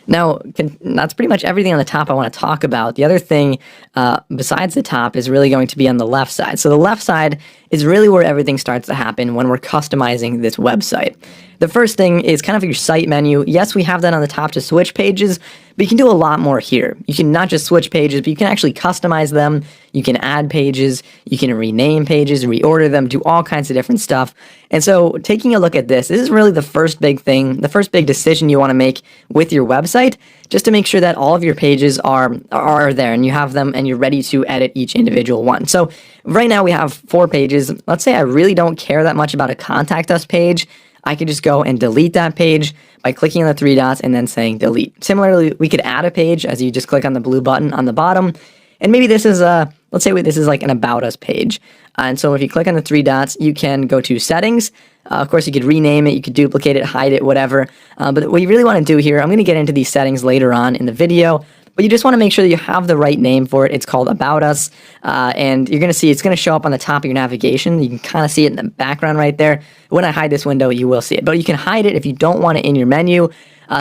Now, that's pretty much everything on the top I want to talk about. The other thing besides the top is really going to be on the left side. So the left side is really where everything starts to happen when we're customizing this website. The first thing is kind of your site menu. Yes, we have that on the top to switch pages, but you can do a lot more here. You can not just switch pages, but you can actually customize them. You can add pages, you can rename pages, reorder them, do all kinds of different stuff. And so taking a look at this is really the first big thing, the first big decision you want to make with your website, just to make sure that all of your pages are there and you have them and you're ready to edit each individual one. So right now we have 4 pages. Let's say I really don't care that much about a contact us page. I could just go and delete that page by clicking on the 3 dots and then saying delete. Similarly, we could add a page as you just click on the blue button on the bottom. And maybe this is let's say this is like an about us page. And so if you click on the 3 dots, you can go to settings. Of course, you could rename it, you could duplicate it, hide it, whatever. But what you really want to do here, I'm going to get into these settings later on in the video, but you just want to make sure that you have the right name for it. It's called About Us, and you're going to see it's going to show up on the top of your navigation. You can kind of see it in the background right there. When I hide this window, you will see it, but you can hide it if you don't want it in your menu.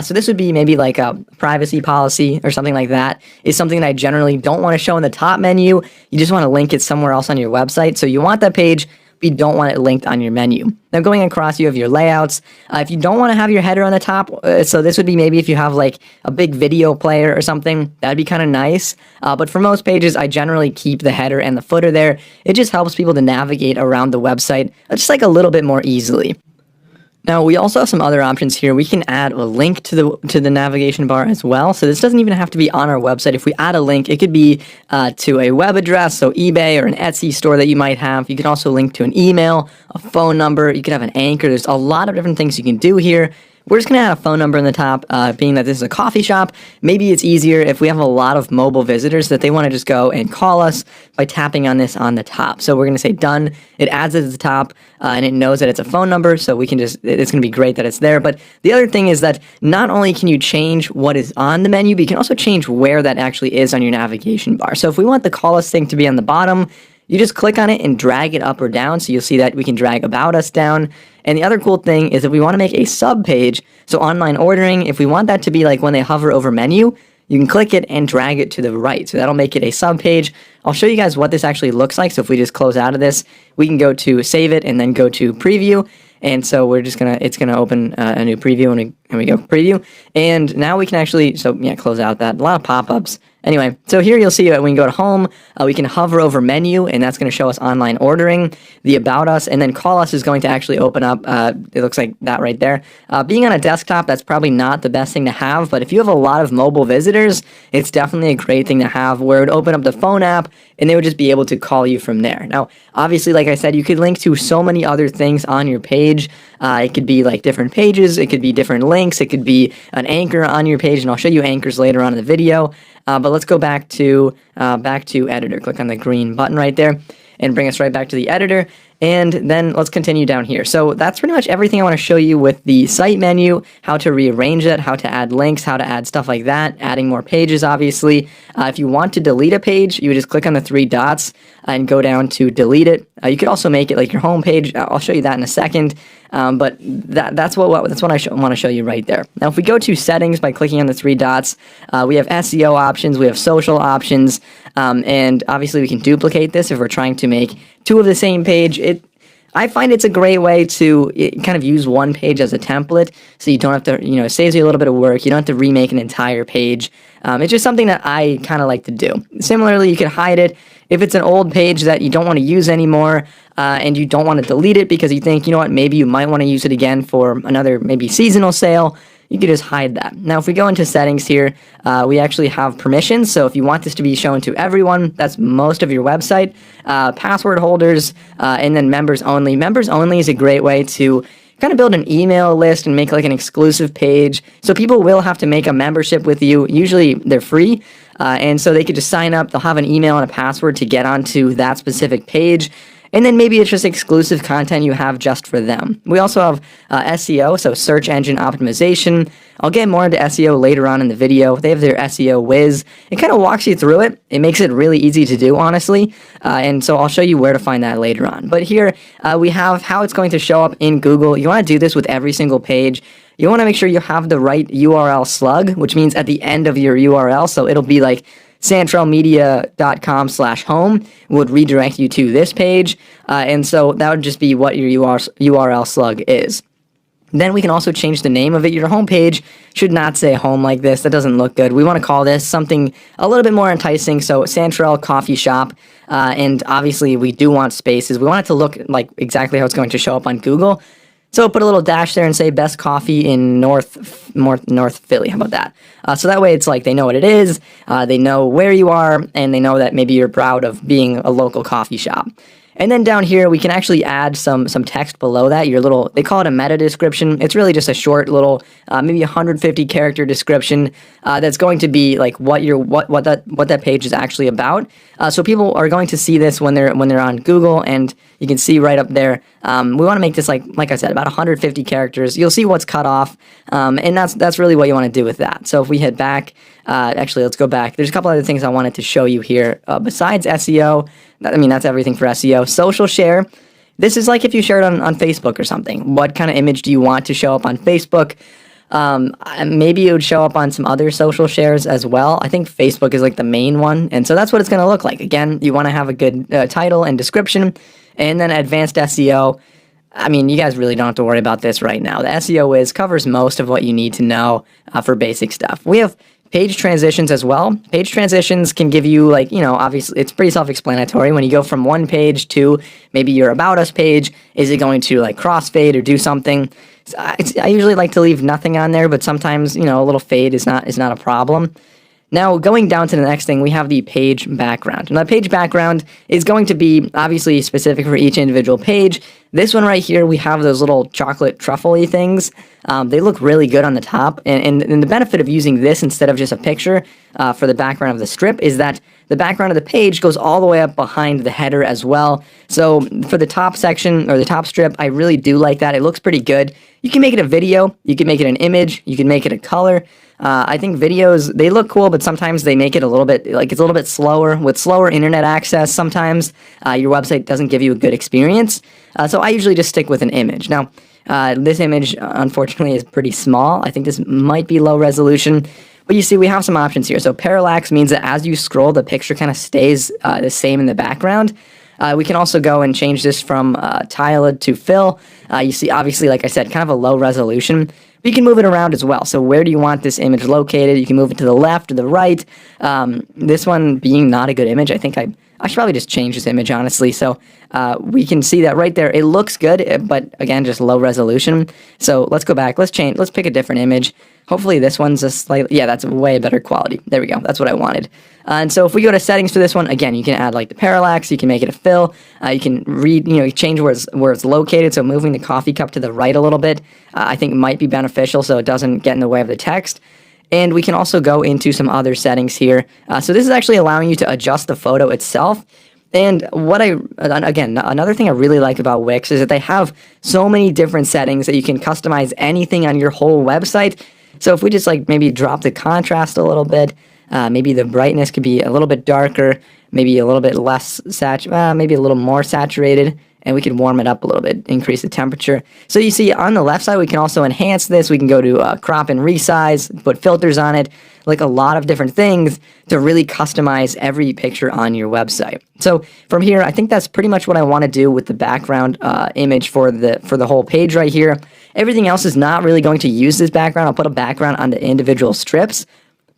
So this would be maybe like a privacy policy or something like that. Is something that I generally don't want to show in the top menu. You just want to link it somewhere else on your website. So you want that page, but you don't want it linked on your menu. Now going across, you have your layouts. If you don't want to have your header on the top, so this would be maybe if you have like a big video player or something, that'd be kind of nice. But for most pages, I generally keep the header and the footer there. It just helps people to navigate around the website just like a little bit more easily. Now, we also have some other options here. We can add a link to the navigation bar as well. So this doesn't even have to be on our website. If we add a link, it could be to a web address, so eBay or an Etsy store that you might have. You can also link to an email, a phone number. You could have an anchor. There's a lot of different things you can do here. We're just going to add a phone number in the top, being that this is a coffee shop. Maybe it's easier if we have a lot of mobile visitors that they want to just go and call us by tapping on this on the top. So we're going to say done. It adds it to the top, and it knows that it's a phone number, so we can it's going to be great that it's there. But the other thing is that not only can you change what is on the menu, but you can also change where that actually is on your navigation bar. So if we want the call us thing to be on the bottom, you just click on it and drag it up or down. So you'll see that we can drag About Us down. And the other cool thing is if we want to make a sub page, so online ordering, if we want that to be like when they hover over menu, you can click it and drag it to the right. So that'll make it a sub page. I'll show you guys what this actually looks like. So if we just close out of this, we can go to save it and then go to preview. And so we're just it's gonna open a new preview, and we go preview. And now we can actually, close out that. A lot of pop-ups. Anyway, so here you'll see that we can go to home, we can hover over menu, and that's going to show us online ordering, the About Us, and then Call Us is going to actually open up, it looks like that right there. Being on a desktop, that's probably not the best thing to have, but if you have a lot of mobile visitors, it's definitely a great thing to have, where it would open up the phone app, and they would just be able to call you from there. Now, obviously, like I said, you could link to so many other things on your page. It could be like different pages, it could be different links, it could be an anchor on your page, and I'll show you anchors later on in the video. But let's go back to editor. Click on the green button right there and bring us right back to the editor. And then let's continue down here. So that's pretty much everything I want to show you with the site menu, how to rearrange it, how to add links, how to add stuff like that, adding more pages, obviously. If you want to delete a page, you would just click on the 3 dots and go down to delete it. You could also make it like your home page. I'll show you that in a second. But that's what I want to show you right there. Now, if we go to settings by clicking on the 3 dots, we have SEO options, we have social options, and obviously we can duplicate this if we're trying to make 2 of the same page. I find it's a great way to kind of use one page as a template, so you don't have to, it saves you a little bit of work. You don't have to remake an entire page. It's just something that I kind of like to do. Similarly, you can hide it. If it's an old page that you don't want to use anymore, and you don't want to delete it because you think, maybe you might want to use it again for another maybe seasonal sale, you can just hide that. Now, if we go into settings here, we actually have permissions. So if you want this to be shown to everyone, that's most of your website, password holders, and then members only. Members only is a great way to kind of build an email list and make like an exclusive page. So people will have to make a membership with you. Usually they're free. And so they could just sign up. They'll have an email and a password to get onto that specific page. And then maybe it's just exclusive content you have just for them. We also have SEO, so search engine optimization. I'll get more into SEO later on in the video. They have their SEO whiz. It kind of walks you through it. It makes it really easy to do, honestly. And so I'll show you where to find that later on. But here we have how it's going to show up in Google. You want to do this with every single page. You want to make sure you have the right URL slug, which means at the end of your URL. So it'll be like santralmedia.com/home would redirect you to this page. And so that would just be what your URL slug is. Then we can also change the name of it. Your homepage should not say home like this. That doesn't look good. We want to call this something a little bit more enticing. So Santrel Coffee Shop. And obviously we do want spaces. We want it to look like exactly how it's going to show up on Google. So put a little dash there and say best coffee in North Philly. How about that? So that way it's like they know what it is, they know where you are, and they know that maybe you're proud of being a local coffee shop. And then down here, we can actually add some text below that. Your little, they call it a meta description. It's really just a short little, maybe 150 character description that's going to be like what that page is actually about. So people are going to see this when they're on Google, and you can see right up there. We want to make this like I said, about 150 characters. You'll see what's cut off, and that's really what you want to do with that. So if we head back, actually, let's go back. There's a couple other things I wanted to show you here besides SEO. I mean, that's everything for SEO. Social share. This is like if you share it on Facebook or something. What kind of image do you want to show up on Facebook? Maybe it would show up on some other social shares as well. I think Facebook is like the main one. And so that's what it's going to look like. Again, you want to have a good title and description. And then advanced SEO. I mean, you guys really don't have to worry about this right now. The SEO covers most of what you need to know for basic stuff. We have page transitions as well. Page transitions can give you, like, obviously it's pretty self-explanatory. When you go from one page to maybe your About Us page, is it going to like crossfade or do something? I usually like to leave nothing on there, but sometimes, a little fade is not a problem. Now, going down to the next thing, we have the page background. And the page background is going to be obviously specific for each individual page. This one right here, we have those little chocolate truffle-y things. They look really good on the top. And the benefit of using this instead of just a picture for the background of the strip is that the background of the page goes all the way up behind the header as well. So for the top section or the top strip, I really do like that. It looks pretty good. You can make it a video. You can make it an image. You can make it a color. I think videos, they look cool, but sometimes they make it a little bit, like it's a little bit slower. With slower internet access, sometimes your website doesn't give you a good experience. So I usually just stick with an image. Now, this image, unfortunately, is pretty small. I think this might be low resolution. But you see, we have some options here. So parallax means that as you scroll, the picture kind of stays the same in the background. We can also go and change this from tiled to fill. You see, obviously, like I said, kind of a low resolution. But you can move it around as well. So where do you want this image located? You can move it to the left or the right. This one being not a good image, I think I should probably just change this image, honestly. So we can see that right there. It looks good, but again, just low resolution. So let's go back. Let's pick a different image. Hopefully this one's a slightly, yeah, that's way better quality. There we go. That's what I wanted. And so if we go to settings for this one, again, you can add like the parallax. You can make it a fill. You can change where it's located. So moving the coffee cup to the right a little bit, I think might be beneficial so it doesn't get in the way of the text. And we can also go into some other settings here. So this is actually allowing you to adjust the photo itself. And another thing I really like about Wix is that they have so many different settings that you can customize anything on your whole website. So if we just like maybe drop the contrast a little bit, maybe the brightness could be a little bit darker, maybe a little bit less maybe a little more saturated, and we can warm it up a little bit, increase the temperature. So you see on the left side, we can also enhance this. We can go to crop and resize, put filters on it, like a lot of different things to really customize every picture on your website. So from here, I think that's pretty much what I want to do with the background image for the whole page right here. Everything else is not really going to use this background. I'll put a background on the individual strips.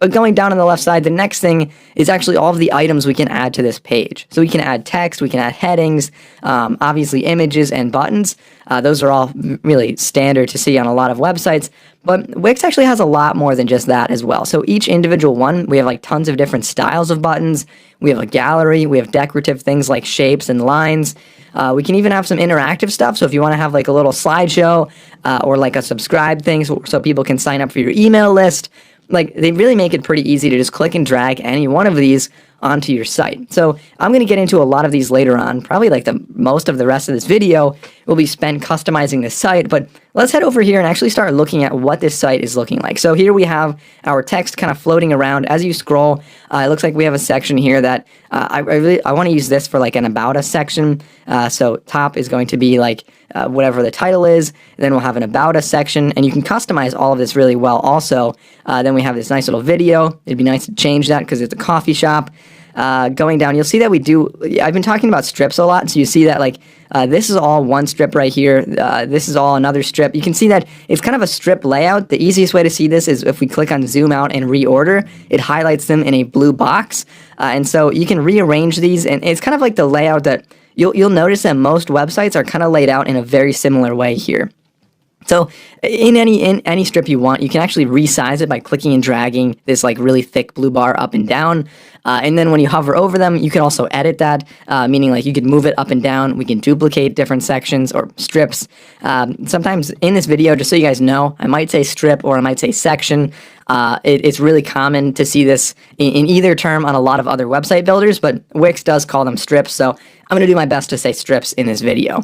But going down on the left side, the next thing is actually all of the items we can add to this page. So we can add text, we can add headings, obviously images and buttons. Those are all really standard to see on a lot of websites. But Wix actually has a lot more than just that as well. So each individual one, we have like tons of different styles of buttons. We have a gallery. We have decorative things like shapes and lines. We can even have some interactive stuff. So if you want to have like a little slideshow or like a subscribe thing so people can sign up for your email list, like they really make it pretty easy to just click and drag any one of these onto your site. So I'm going to get into a lot of these later on. Probably like the most of the rest of this video will be spent customizing the site, but let's head over here and actually start looking at what this site is looking like. So here we have our text kind of floating around. As you scroll, it looks like we have a section here that I want to use this for like an About Us section. So top is going to be like whatever the title is. Then we'll have an About Us section, and you can customize all of this really well also. Then we have this nice little video. It'd be nice to change that because it's a coffee shop. Going down, you'll see that I've been talking about strips a lot, so you see that like this is all one strip right here. This is all another strip. You can see that it's kind of a strip layout. The easiest way to see this is if we click on zoom out and reorder, it highlights them in a blue box. And so you can rearrange these, and it's kind of like the layout that you'll notice that most websites are kind of laid out in a very similar way here. So in any strip you want, you can actually resize it by clicking and dragging this like really thick blue bar up and down. And then when you hover over them, you can also edit that, meaning like you could move it up and down. We can duplicate different sections or strips. Sometimes in this video, just so you guys know, I might say strip or I might say section. It's really common to see this in either term on a lot of other website builders, but Wix does call them strips. So I'm going to do my best to say strips in this video.